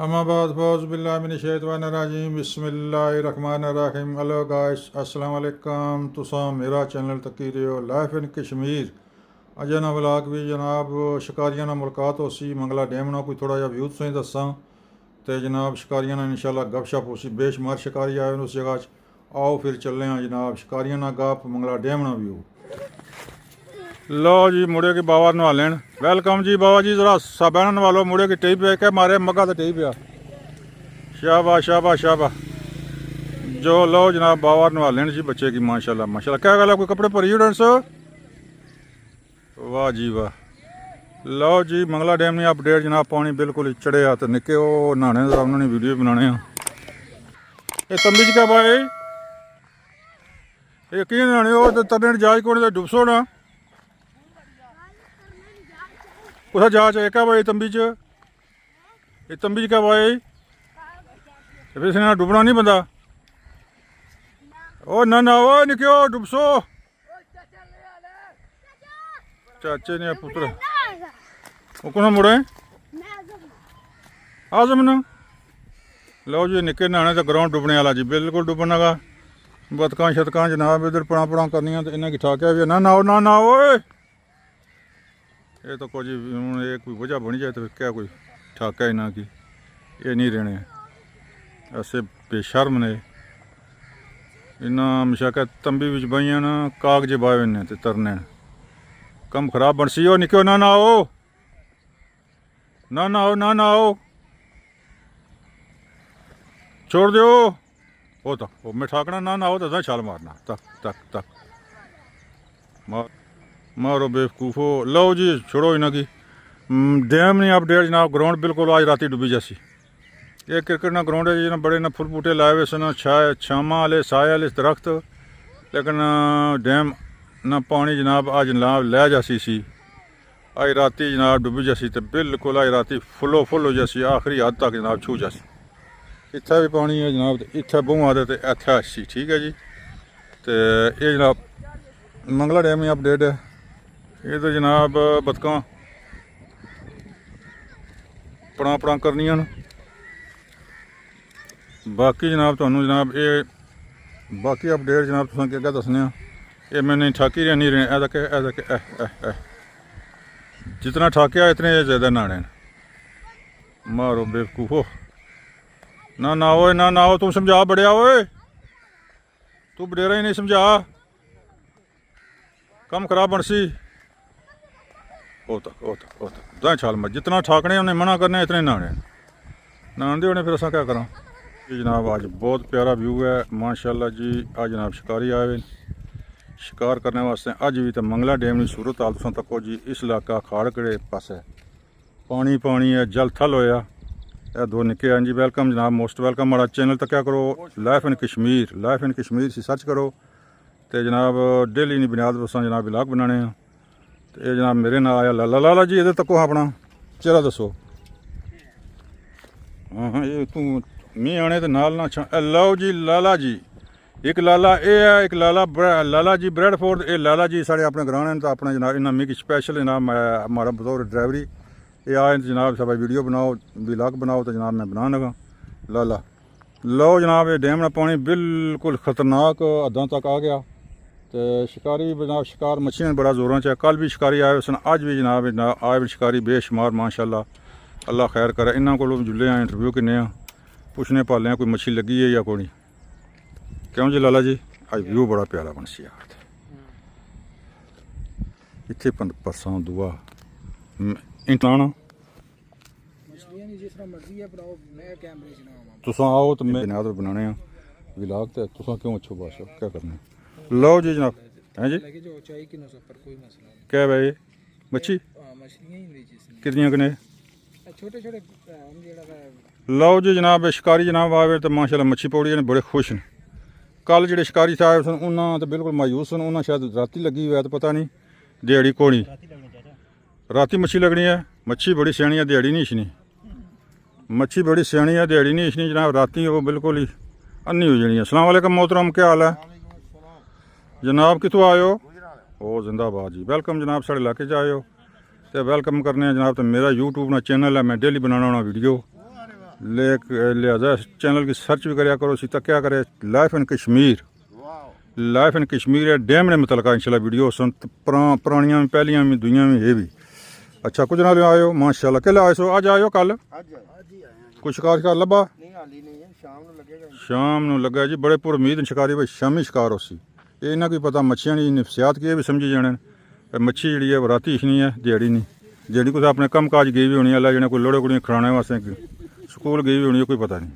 अमाबाद फ़ौज़बिल्लाहिमिनश्शैतानिर्रजीम बिस्मिल्लाहिर्रहमानिर्रहीम। Hello guys, अस्सलाम वालेकुम। तुसां मेरा चैनल तकी रहे हो लाइफ इन कश्मीर। अज ना व्लॉग भी जनाब शिकारियां ना मुलाकात हो सी मंगला डैम ना कोई थोड़ा जिहा व्यू तुसें दस्सां ते जनाब शिकारियां ना इंशाल्लाह गपशप हो सी। बेशुमार शिकारी आए उस जगह च। आओ फिर चलने हैं जनाब शिकारियां ना गप मंगला डैम ना व्यू। लो जी मुड़े की बाबा नवा लेन। वेलकम जी बाबा जी, जरा साबैना नवा लो मुड़े की टेई पे क्या मारे मग्गा तो टेई पिया। शाबाश शाबाश शाबाश। जो लो जनाब बाबा नवा लेन जी बच्चे की माशाल्लाह माशाल्लाह। क्या गल है, कोई कपड़े भरी डांस? वाह जी वाह। लो जी मंगला डैम ने अपडेट जनाब, पानी बिल्कुल ही चढ़िया तो निक्के वो नहाने का उन्होंने वीडियो बनाने। ये तंबी च क्या भाई ये की नहाने हो तरने जाज को डुबसो ना कुछ जहाज है क्या भाई तंबी च? ये तंबी च क्या भाई फिर इसने डुबना नहीं बंदा। ओ ना ना ओ निक्यो डुबसो। चाचे ने पुत्र वो कौन मुड़े आजम न। लो जी निक्के नहाने तो ग्राउंड डुबने वाला जी, बिल्कुल डुबना का। बतकां शतकां जनाब इधर पड़ा पड़ा करनियां तो इन्हें ठाकिया भी ना ना ना ओए। ये तो कुछ हूँ ये कोई वजह बनी जाए तो क्या कोई ठाका ही ना कि ये नहीं रहने ऐसे बेशर्म ने। इन्ना मशाका तंबी बिच बइयां ना कागज बाए ने ते तरने कम खराब बनसी। हो निक्यो ना ना आओ ना ना आओ ना ना आओ छोड़ दो। वो तो वो मैं ठाकना ना ना आओ तो छाल मारना तक तक तक मारो बेवकूफ़ो। लो जी छोड़ो इन्हें की डैम नहीं अपडेट जनाब। ग्राउंड बिल्कुल आज राती डुबी जैसी। ये क्रिकेट ना ग्राउंड है जी, बड़े ना फुल बूटे लाए हुए सन, छामा वाले साए वाले दरख्त, लेकिन डैम ना पानी जनाब अज जनाब लै जासी सी। अज राती जनाब डुबी जैसी तो बिल्कुल अज राती फुलो फुल हो जैसी, आखिरी हद तक जनाब छू जैसी। इत्थै भी पानी है जनाब, इत्थै बूआ दे इत्थै अच्छी ठीक है जी। तो ये जनाब मंगला डैम की अपडेट है। ये तो जनाब बतकां पड़ा पड़ा करनियां न। बाकी जनाब तुहानू जनाब ये बाकी अपडेट जनाब तुसें अग्गें दस्सने। ये मैंने ठाकी रहा नहीं रहे जितना ठाकिया इतने ज़्यादा नहाने मारो बेवकूफ़ो। ना ना ओए ना ना ओ तुम समझा बड़िया ओए, तू बडेरा ही नहीं समझा कम खराब बनसी। दाएं छाल मत जितना ठाकने उन्हें मना करने इतने नहाने नहाने होने फिर असा क्या करा। जी जनाब आज बहुत प्यारा व्यू है माशाल्लाह जी। आज जनाब शिकारी आए शिकार करने वास्ते। अज भी तो मंगला डैम की सूरत हाल तुसां तको जी। इस इलाका खाड़कड़े पास है पानी पानी है, जल थल होया। यह दो निके हैं जी। वेलकम जनाब, मोस्ट वेलकम। हमारा चैनल तक क्या करो लाइफ इन कश्मीर से सर्च करो तो जनाब डेली नहीं बुनियाद पर असां जनाब व्लॉग बनाने हैं। तो ये जनाब मेरे नाल आया लाला। लाला जी इधर तको अपना चेहरा दसो। हाँ हाँ ये तू मी आने तो नाल ना लो जी लाला जी। एक लाला ये है, एक लाला जी ब्रेडफोर्ड। ये लाला जी साढ़े अपने ग्रां तो अपने जनाब इन्हें मिगी स्पैशल जनाब हमारा बतौर ड्राइवरी ये आए जनाब सब वीडियो बनाओ व्लॉग बनाओ तो जनाब मैं बना लगा लाला। लो जनाब ये डैम का पानी बिल्कुल ख़तरनाक हदों तक आ गया। तो शिकारी भी जनाब शिकार मच्छियां बड़ा जोरों च। कल भी शिकारी आए सन, अज भी जनाब आए शिकारी बेशुमार माशाल्लाह। अल्लाह खैर करे। इन्हों को जुले हैं इंटरव्यू किन्ने पुछने पाले कोई मच्छी लगी है या कोई। क्यों जी लाला जी अज व्यू बड़ा प्यारा बन सी यार। इतने परसों दुआ इंटाना तुस आओ तो मैं बुनियाद बनाने व्लॉग तो तुस क्यों अच्छो बादशाह क्या करना। लो जी जनाब हैं जी क्या भाई मच्छी कितनियां कने लो जी जनाब शिकारी जनाब आए तो माशाल्लाह मच्छी पौड़ी ने बड़े खुश हैं। कल जो शिकारी साहब सन उन्होंने तो बिल्कुल मायूस सन। उन्हें शायद राती लगी हुई है तो पता नहीं दिहाड़ी कोनी राती मच्छी लगनी है। मच्छी बड़ी सियाणी है दिहाड़ी नहीं इछनी। मच्छी बड़ी सियाणी है दिहाड़ी नहीं इछनी जनाब। राती वो बिल्कुल ही अन्नी हो जानी है। अस्सलाम वालेकुम मोहतरम क्या हाल है जनाब कितों आए हो? ओ जिंदाबाद जी। वेलकम जनाब साढ़े इलाके आए हो तो वेलकम करने जनाब। तो मेरा यूट्यूब ना चैनल है, मैं डेली बनाना होना वीडियो लिहाजा चैनल की सर्च भी कराया करो, सीता क्या करे life in Kashmir, life in Kashmir है डैम ने मुतलका इंशाल्लाह वीडियो सुन पुरानियां भी पहलियां भी दुनिया में ये भी। अच्छा कुछ ना आयो माशाल्लाह, कल आए सो आज आयो कल कोई शिकार लभा शाम ਨੂੰ ਲੱਗਾ जी बड़े पुर उम्मीद शिकारी भाई शामी शिकार उसी ये इन्ना कोई पता मच्छियां नहीं नफसियात की भी समझी जाने मच्छी जी है राती इशनी है दिहाड़ी नहीं दिहाड़ी कुछ अपने कम काज गई भी होनी अल्लाह जने कोई लोड़े कुड़ियाँ खिलाने वास्ते स्कूल गई भी होनी है कोई पता नहीं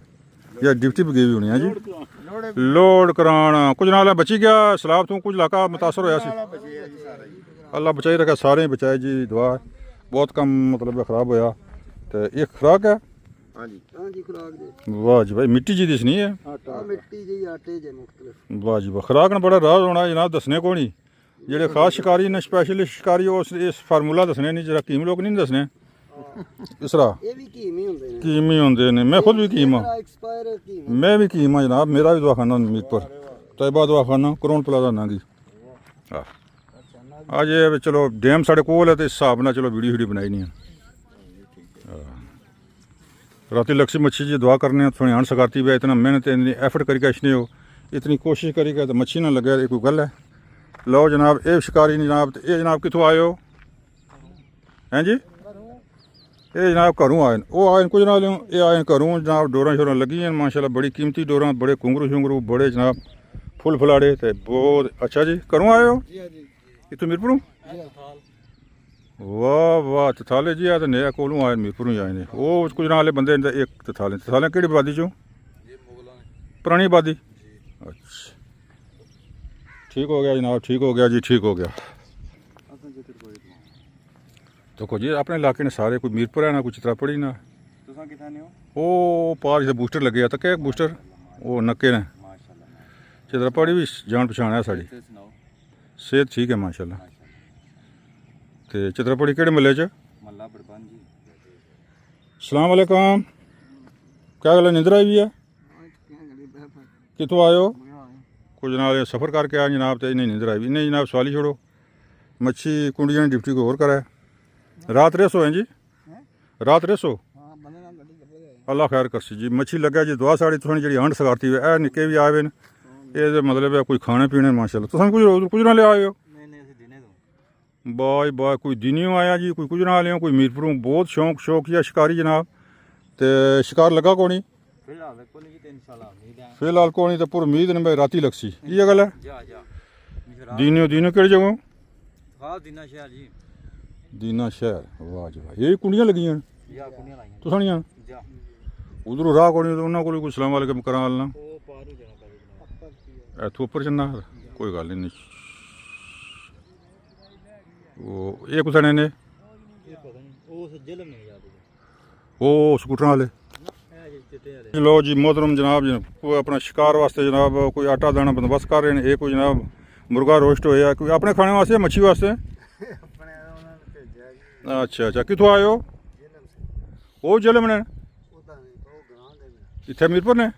या ड्यूटी भी गई भी होनी है जी लोड कराना कुछ नाल बची गया सलाब तू कुछ इलाका मुतासर होया सी अल्लाह बचाई रखा सारे बचाए जी दुआ बहुत कम मतलब खराब होया तो ये खुराक है वाह जी भाई मिट्टी जी दिसनी है वाह जी वाह खुराक ने बड़ा राज होना जनाब दसने को नहीं जेडे खास शिकारी ने स्पैशलिस्ट शिकारी इस फार्मूला दसने नहीं जरा कीम लोग नहीं दसने इस तरह कीम ही होंगे ने मैं खुद भी कीम हाँ मैं भी कीम हाँ जनाब मेरा भी दवाखाना मीरपुर तैयबा दवाखाना करोन प्लाजा नागी आज ये चलो डैम साढ़े कोल है तो इस हिसाब नाल चलो वीडियो वीडियो बनाई नहीं है राती लक्ष्मी मच्छी जी दुआ करने थोड़ी हण सकारती भी इतना मेहनत इतनी एफर्ट करके अच्छने हो इतनी कोशिश करी गए तो मच्छी ना लगे ये कोई गल है। लो जनाब ये शिकारी जनाब तो ये जनाब कितों आए हो हैं जी ये जनाब घरों आए वो आए कुछ ना लियो ये आए घरों जनाब डोरां शोरां लगी हैं माशाल्लाह बड़ी कीमती डोरां बड़े घुंगरू शुंगरू बड़े जनाब फुल फलाड़े तो बहुत अच्छा जी घरों आए हो इतों मीरपुरों वाह वाह तथाले जी आ तो नया कोलों आए मीरपुरों ही आए ने वो कुछ नाले बंदे एक तथाले तथाले केड़ी आबादी चो पुरानी आबादी अच्छा ठीक हो गया जनाब ठीक हो गया जी ठीक हो गया। देखो जी अपने इलाके ने सारे कोई मीरपुर है ना कोई चित्रापड़ी ना वो पार जिसे बूस्टर लगे तक एक बूस्टर वो नक्के ने चित्रापड़ी भी जान पछाण है साड़ी सेहत ठीक है माशाल्लाह ते चित्रापड़ी केड़े महल्ले च सलाम वालेकुम क्या गल निंदर आई भी है कितों आए हो कुछ जनाब सफ़र करके आए जनाब तो इन्हें निंदर आई भी इन्हें जनाब सवाल ही छोड़ो मच्छी कुंडियां ड्यूटी को और कराए रात रेसो है जी रात रेसो अल्लाह खैर करसी जी मच्छी लगे जी दुआ साड़ी तुसें जी हंड सकारती है ए निक्के भी आए न ये मतलब है कोई खाने पीने माशाल्लाह तुसें कुछ ना ले आए हो बाय बाय कोई दिनियों आया जी कोई कुछ ना लियो कोई मीरपुरों बहुत शौक या शिकारी जनाब तो शिकार लगा को नहीं फिलहाल को नहीं तो पूरी उम्मीद ने भाई राती लगसी ये गल है दिनियों केड़ी जगह दीना शहर वाह जी वाह यही कुंडियां लगी हैं तुसानियां उधरों राह को नहीं तो उन्होंने कोई सलाम वालेकुम करा लेना इत्थों उपर चलना कोई गल नहीं वो ये कुछ ने वो स्कूटर वाले लो जी मोहतरम जनाब कोई अपना शिकार वास्ते जनाब कोई आटा दाना बंदोबस्त कर रहे हैं ये कोई जनाब मुर्गा रोस्ट होया कोई अपने खाने वास्ते मच्छी वास्ते अच्छा अच्छा कितों आए हो वो जलम ने इत्थे मीरपुर ने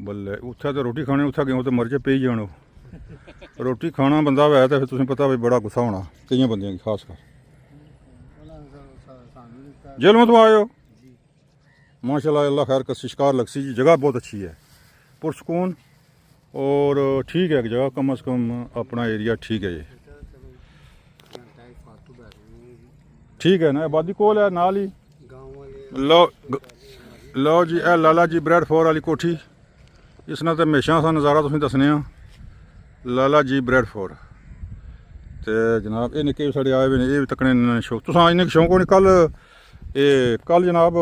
बल्ले उत्थे तो रोटी खाने उत्थे गए तो मर्जे पे ही जानो रोटी खाना बंदा है तो फिर तुसें पता भाई बड़ा गुस्सा होना कई बंदियां की खास कर जेल में तो आए हो माशाल्लाह अल्लाह खैर कर शिकार लगसी जी जगह बहुत अच्छी है पुरसकून और ठीक है जगह कम अज़ कम अपना एरिया ठीक है ये ठीक है ना आबादी कोल है नाल ही लो जी ए लाला जी ब्रेड फोर वाली कोठी इसने तो हमेशा सा नज़ारा तुसें दसने लाला जी ब्रेड फोर तो जनाब ये निक्के साढ़े आए हुए ये भी तकने शौक तुस इन्ने शौक होनी कल जनाब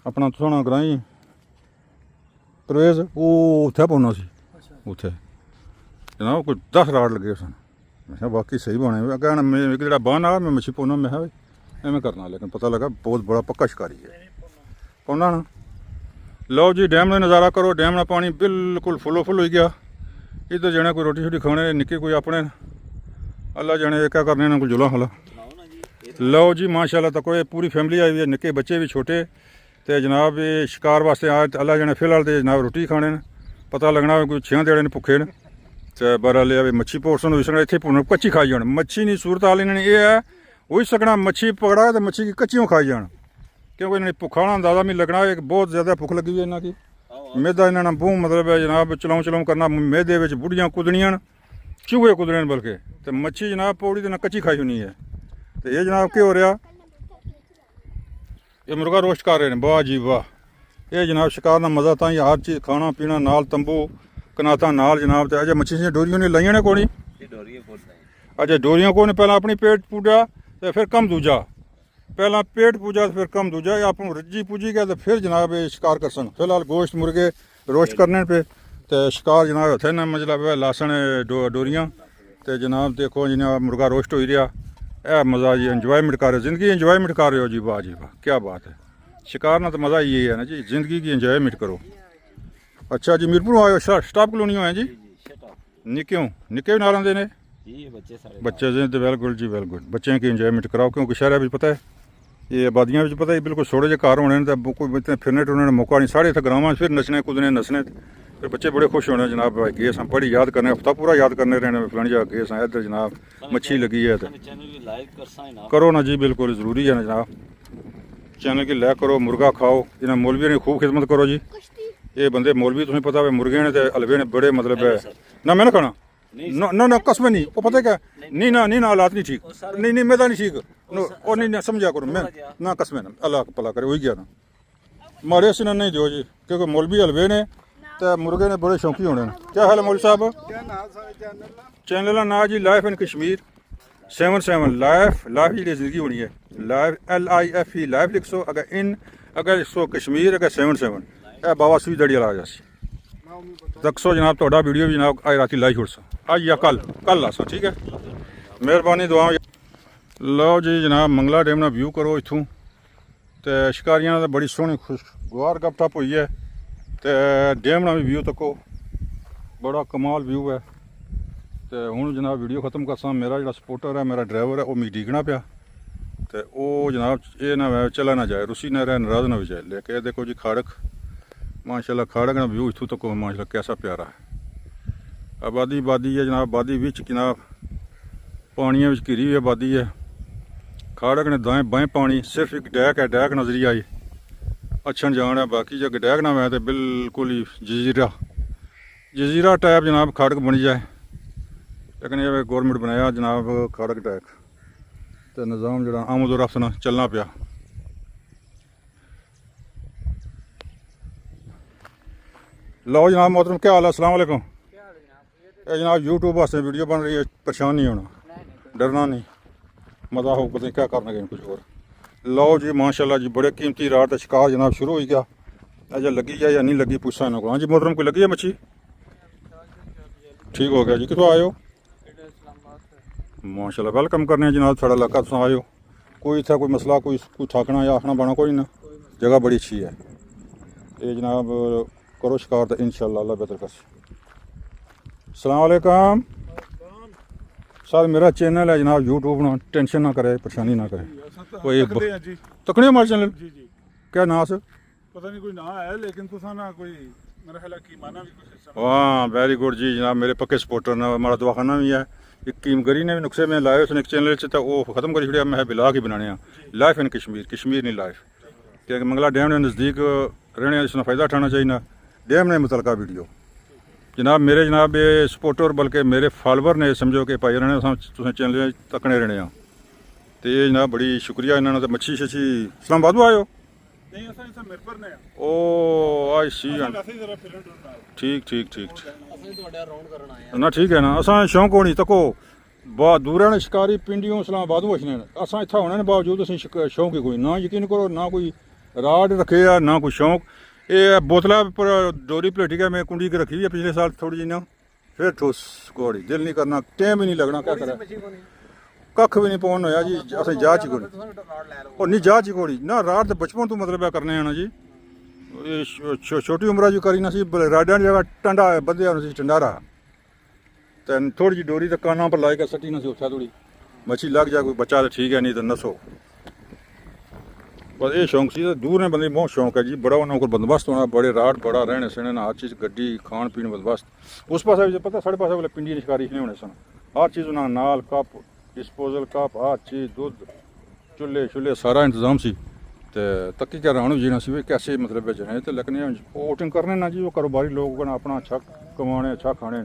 अपना तुसा ग्रांई परवेज वो उत्थे पौना सी उत्थे जनाब कोई 10 राड़ लगे सन मैं बाकी सही बने कहना मैं जो बन आ मैं मच्छी पौना मैं एवं करना लेकिन पता लगा बहुत बड़ा पक्का शिकारी है पौना ना लो जी डैम का नज़ारा करो डैम का पानी बिल्कुल फुलो फुल हो गया इधर जने कोई रोटी शोटी खाने निक्के कोई अपने अल्लाह जाने क्या करने ना कोई जुला हला लो जी माशाल्लाह तो कोई पूरी फैमिली आई हुई है निक्के बच्चे भी छोटे तो जनाब ये शिकार वास्ते आए अल्लाह जाने फिलहाल तो जनाब रोटी खाने न पता लगना कोई 6 दिहाड़े ने भुखे न तो बहर लिया मच्छी पोर्सन होई सकना इतने कच्ची खाई जान मच्छी नहीं सूरत हाल इन्होंने ये है हो ही सकना मच्छी पकड़ा तो मच्छी की कच्चियों खाई जान क्योंकि इन्हें भुखा ना अंदाज़ा नहीं लगना, एक बहुत ज़्यादा भुख लगी हुई है इन्हों की। मैदा इन्होंने बूह मतलब है जनाब चलाऊं चलाऊं करना, मैदे में बुढ़ियाँ कुदनियां चूहे कुदने बल्कि, तो मच्छी जनाब पौड़ी तो ना कच्ची खाई होनी है। तो ये जनाब क्या हो रहा, ये मुर्गा रोस्ट कर रहे हैं, वाह जी वाह। ये जनाब शिकार का मज़ा तां हर चीज़ खाना पीना नाल तंबू कनाता नाल जनाब। तो अजय मच्छी से डोरियों ने लाइया ने कोनी, अजय डोरियों को पहला अपनी पेट पूजा तो फिर कम दूजा, पहला पेट पूजा तो फिर कम दूजा, आप रज्जी पूजी गया तो फिर जनाब ये शिकार कर सन। फिलहाल गोश्त मुर्गे रोस्ट करने पे तो शिकार जनाब हथे ना मतलब लासन डोरियां तो जनाब देखो जनाब मुर्गा रोस्ट हो रहा है, मज़ा जी इंजॉयमेंट कर रहे हो, ज़िंदगी इंजॉयमेंट कर रहे हो जी, वाह जी वाह क्या बात है। शिकार ना तो मज़ा ये है ना जी, ज़िंदगी की इंजॉयमेंट करो। अच्छा जी मीरपुर आए स्टाफ कलोनी आए जी, निक्यों निक्के भी नाल आंदे ने बच्चे जी, तो वेल गुड जी वेल गुड। बच्चों की इंजॉयमेंट कराओ क्योंकि शहर में पता है ये आबादियां भी पता है बिल्कुल थोड़े जे घर होने तो कोई इतने फिरने टुरने का मौका नहीं, साढ़े इतने ग्रामां फिर नचने कूदने नसने, फिर बच्चे बड़े खुश होने जनाब भाई गए हम बड़ी याद करने, हफ्ता पूरा याद करने रहने फलानी जगह गए हैं इधर जनाब मच्छी लगी है तो करो ना जी, बिल्कुल ज़रूरी है ना जनाब, चैनल की लाइक करो, मुर्गा खाओ, इन्हें मौलवियों ने खूब खिदमत करो जी। ये बंदे मौलवी तुम्हें पता है मुर्गे ने तो हलवे ने बड़े मतलब है ना, मैं ना खाना ना ना कसमें नहीं, वो पता है क्या नहीं ना नहीं ना हालात नहीं ठीक, नहीं नहीं मैं नहीं ठीक और नहीं ना समझा करो मैं ना कसमें ना अल्लाह भला करे वही गया ना मारे से नहीं दो जी, क्योंकि मौलवी हलवे ने तो मुर्गे ने बड़े शौकी होने। क्या हाल है मौलवी साहब? चैनल का नाम जी लाइफ इन कश्मीर 77 लाइफ जी जिंदगी होनी है, लाइफ LIFE लाइफ लिख सो, अगर सो कश्मीर अगर 77 बाबा सुई दड़ी वाला जासी रखसो जनाब, थोड़ा वीडियो भी जनाब आज रात लाई छोड़ अज या कल आसा, ठीक है मेहरबानी दुआ। लो जी जनाब मंगला डैम ना व्यू करो इतों, तो शिकारियां तो बड़ी सोहनी खुशगवार गपशप हुई है, तो डैम ना भी व्यू तको बड़ा कमाल व्यू है। तो हूँ जनाब वीडियो खत्म करसा, मेरा जो सपोर्टर है मेरा ड्राइवर है वो मिगी डिगना पाया, तो वो जनाब ये ना चला ना जाए, रुसी ना रहे नाराज ना भी जाए, लेके देखो जी खाड़क माशाल्लाह खाड़क ना व्यू इतों तक माशाल्लाह कैसा प्यारा है। आबादी आबादी है जनाब, आबादी बिच जनाब पानिया घिरी हुई आबादी है, खाड़क ने दाएं बाएं पानी, सिर्फ एक डैक है, डैक नजरी आई अच्छा जान है, बाकी जो डैक ना मैं तो बिल्कुल ही जजीरा टाइप जनाब खाड़क बनी जाए, लेकिन ये गौरमेंट बनाया जनाब खाड़क डैक, तो निज़ाम जो आमद रफ्त ना चलना पाया। लो जनाब मोहतरम क्या हाल है, अस्सलाम वालेकुम। जनाब यूट्यूब वास्ते वीडियो बन रही है, परेशान नहीं होना, डरना नहीं, मज़ा हो पता क्या करना गए कुछ और। लो जी माशाल्लाह जी बड़े कीमती रात शिकार जनाब शुरू हो गया, अजय लगी है या नहीं लगी पूछा इन्हों को। हाँ जी मोहतरम कोई लगी है मच्छी? ठीक हो गया जी, कितों आए हो? माशाल्लाह वेलकम करने जनाब, थोड़ा इलाका तुम आए हो, कोई इतना कोई मसला कोई ठाकना या आखना बना कोई ना, जगह बड़ी अच्छी है। ये जनाब करो शिकार तो इंशाअल्लाह अल्लाह बेहतर कर। अस्सलाम वालेकुम सर, मेरा चैनल है जनाब यूट्यूब ना, टेंशन ना करे परेशानी ना करे, कोई तकने हमारे चैनल क्या नाम से पता नहीं कोई ना है, लेकिन तुसा ना कोई मेरा ख्याल की माना भी कुछ। हाँ वेरी गुड जी जनाब, मेरे पक्के सपोर्टर ने, हमारा दवाखाना भी है, एक कीमगरी ने भी नुस्खे में लाए उसने एक चैनल से, तो वो खत्म कर छड़िया, मैं बिला के बनाने लाइफ इन कश्मीर नहीं लाइफ, क्योंकि मंगला डैम ने नज़दीक रहने इसका फ़ायदा उठाना चाहिए ना, डैम ने मुतलका वीडियो जनाब मेरे जनाब ये सपोर्टर बल्कि मेरे फॉलोवर ने समझो कि भाई रहने तुसें चैनल तकने रहने, तो ये जनाब बड़ी शुक्रिया इन्होंने। तो मच्छी शच्छी इस्लामाबाद आए हो? ओ आई सी, ठीक ठीक ठीक ना ठीक है ना, असा शौक होनी तको बहुत दूर ने शिकारी पिंडियों इस्लामाबाद वछने, असा इतना होने बावजूद असें शौक ही कोई ना, यकीन करो ना कोई राड रखे है ना कोई शौक। ये बोतला पर डोरी पलेटी का मैं कुंडी के रखी है पिछले साल थोड़ी जी ना, फिर ठोस घोड़ी दिल नहीं करना, टाइम ही नहीं लगना, क्या करें कख भी नहीं पौन होया जी, असें जा चिकोड़ी और नहीं जा चिकोड़ी ना, रात बचपन तो मतलब है करने आना जी, ये छोटी उम्र जो करी ना सी राडा जगह टंडा बदया टंडारा, तो थोड़ी जी डोरी तो काना पर लाएगा सटी ना सी उठा, थोड़ी मच्छी लग जाए कोई बच्चा तो ठीक है, नहीं तो नसो बस ये शौक सी। दूर ने बंदे बहुत शौक है जी, बड़ा उन्होंने को बंदोबस्त होना, बड़े राट बड़ा रहने सहने हर चीज़ गड्डी खान पीन बंदोबस्त, उस पास भी पता साढ़े पास वाले पिंडी शिकारी नहीं होने सन, हर चीज़ उन्होंने नाल कप डिस्पोजल कप हर चीज़ दुध चूल्हे छुल्हे सारा इंतजाम सी, तो ਤੇ ਤੱਕੀ ਕਰ ਰਹਾ ਜੀਣਾ ਸੀ ਵੀ ਕੈਸੇ ਮਤਲਬ ਭੇਜਣੇ ਤੇ ਲੇਕਿਨ ਵੋਟਿੰਗ ਕਰਨੇ ਨਾ ਜੀ ਉਹ ਕਾਰੋਬਾਰੀ ਲੋਕ ਨਾ ਆਪਣਾ ਅੱਛਾ ਕਮਾਉਣੇ ਅੱਛਾ ਖਾਣੇ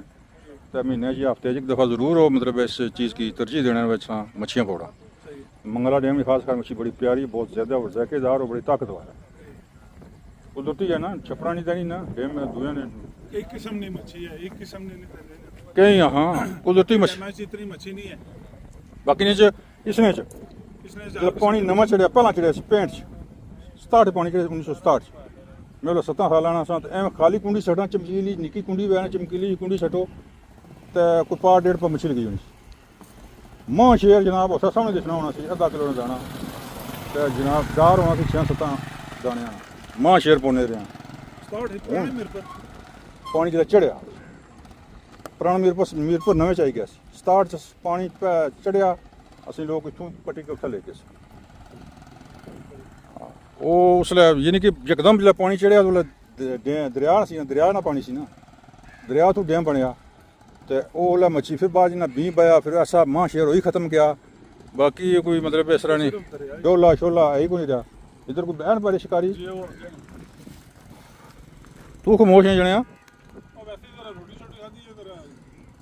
ਤੇ ਮਹੀਨੇ ਜੀ ਹਫਤੇ 'ਚ ਇੱਕ ਦਫਾ ਜ਼ਰੂਰ ਉਹ ਮਤਲਬ ਇਸ ਚੀज़ की तरजीह देने ਵਿੱਚ मच्छियाँ पकड़ा मंगला डैम की खासकर मच्छी बड़ी प्यारी बहुत ज़्यादा और ज़ायकेदार और बड़ी ताकतवर है कुदरती है ना छपड़ा नहीं देनी ना डैम में दुनिया ने एक किस्म नहीं मच्छी है, एक किस्म नहीं देने। कई हाँ कुदरती मच्छी मैं इतनी मच्छी नहीं है। बाकी ने इसने इसने जब पानी नवा चढ़िया पहला चढ़िया 65 67 पानी चढ़िया 1967 मेरे 17 साल आना सा एवं खाली कुंडी सटा चमकीली निकी कुंडी वैन चमकीली कुंडी सटो तो कोई पार 1.5 पा मछली लगी होनी मां शेर जनाब उस सामने दिखना होना सी अद्धा किलो ने दाना तो जनाब 4 होना सी 6-7 दाने मां शेर पौने रहे स्टार्ट है मेरे पर पानी जो चढ़िया पुराना मीरपुर नवे च आई गया 67 च पानी चढ़िया असं लोग इतों पट्टी के उठा ले गए उसले यानी कि यकदम जो पानी चढ़िया उसले दरिया ना पानी सी ना दरिया तो डैम बनया तो वो मच्छी फिर बाद ना बीह पाया फिर ऐसा मां शेर ही खत्म किया बाकी ये कोई मतलब इस तरह नहीं डोला शोला है ही कोई नहीं रहा इधर कोई बहन बारे शिकारी तू खमोश है जने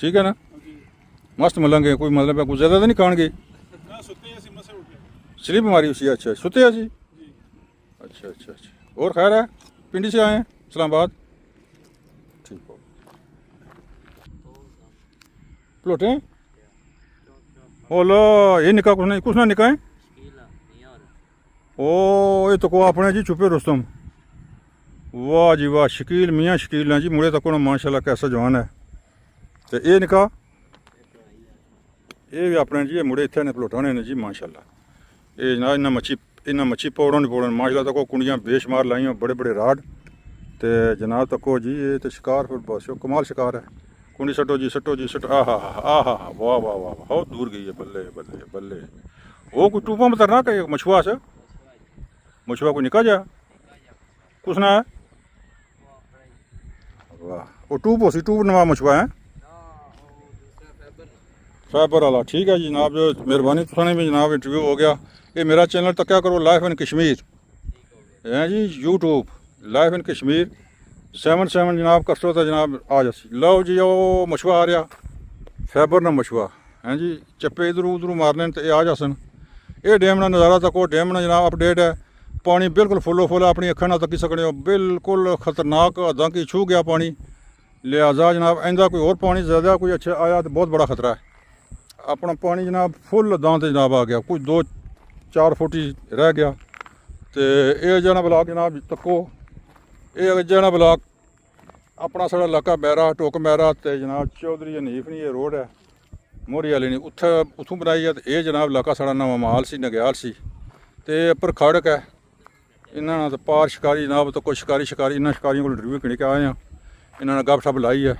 ठीक है ना मस्त मिलेंगे कोई मतलब कुछ ज़्यादा तो नहीं खाएंगे स्लीप बीमारी उसी अच्छा सुते है जी अच्छा अच्छा अच्छा और खैर है पिंडी से आए हैं इस्लामाबाद ठीक हो प्लोटे ओलो ये निकाह कुछ ना निकाह ओ ये तो को अपने जी छुपे रुस्तम वाह जी वाह शकील मियाँ शकील हैं जी मुड़े तक माशाल्लाह कैसा जवान है तो ये निकाह ये भी अपने जी मुड़े इतने ने पलोटाने ने जी माशाल्लाह ये जनाब इन्ना मच्छी पौड़न माशाल्लाह तक कुंडियाँ बेशुमार लाइया बड़े बड़े राड तो जनाब तको जी ये तो शिकार फिर बस कमाल शिकार है कुंडी सटो जी आहा वाह वाह वाह वाह बहुत दूर गई है बल्ले बल्ले बल्ले वो कोई टूपा में तरना का मछुआ से मछुआ को निकाल जा कुछ ना है वाह वो टूप हो सी टूप नवा मछुआ है फाइबर वाला ठीक है जी जनाब जो मेहरबानी तुसाने में जनाब इंटरव्यू हो गया ये मेरा चैनल तक क्या करो लाइफ इन कश्मीर है जी यूट्यूब लाइफ इन कश्मीर 7 जनाब कर सो तो जनाब आ जासी लो जी वो मछुआ आ रहा फाइबर ना मछुआ हैं जी चप्पे इधरों उधरों मारने तो ये आ जासन ये डैम का नज़ारा तक डैम ना जनाब अपडेट है पानी बिल्कुल फुलो फुल अपनी अखा ना तकी सकने हो बिल्कुल खतरनाक हदा की छू गया पानी लिहाजा जनाब इंदा कोई और पानी ज़्यादा कोई अच्छा आया तो बहुत बड़ा खतरा है अपना पानी जनाब फुल दांत जनाब आ गया कुछ 2-4 फुट ही रह गया तो ये जना ब्लाक जनाब तको ये जना ब्लाक अपना साढ़ा इलाका मैरा टोक मैरा तो जनाब चौधरी हनीफ नहीं ये रोड है मोहरी वाली नहीं उत्थों बनाई है तो ये जनाब इलाका साढ़ा नवा माल सी नग्याल सी तो उपर खड़क है इन्होंने तो पार शिकारी जनाब तो कुछ शिकारी इन्होंने शिकारियों को इंटरव्यू करने के आए हैं इन्होंने गप शप लाई है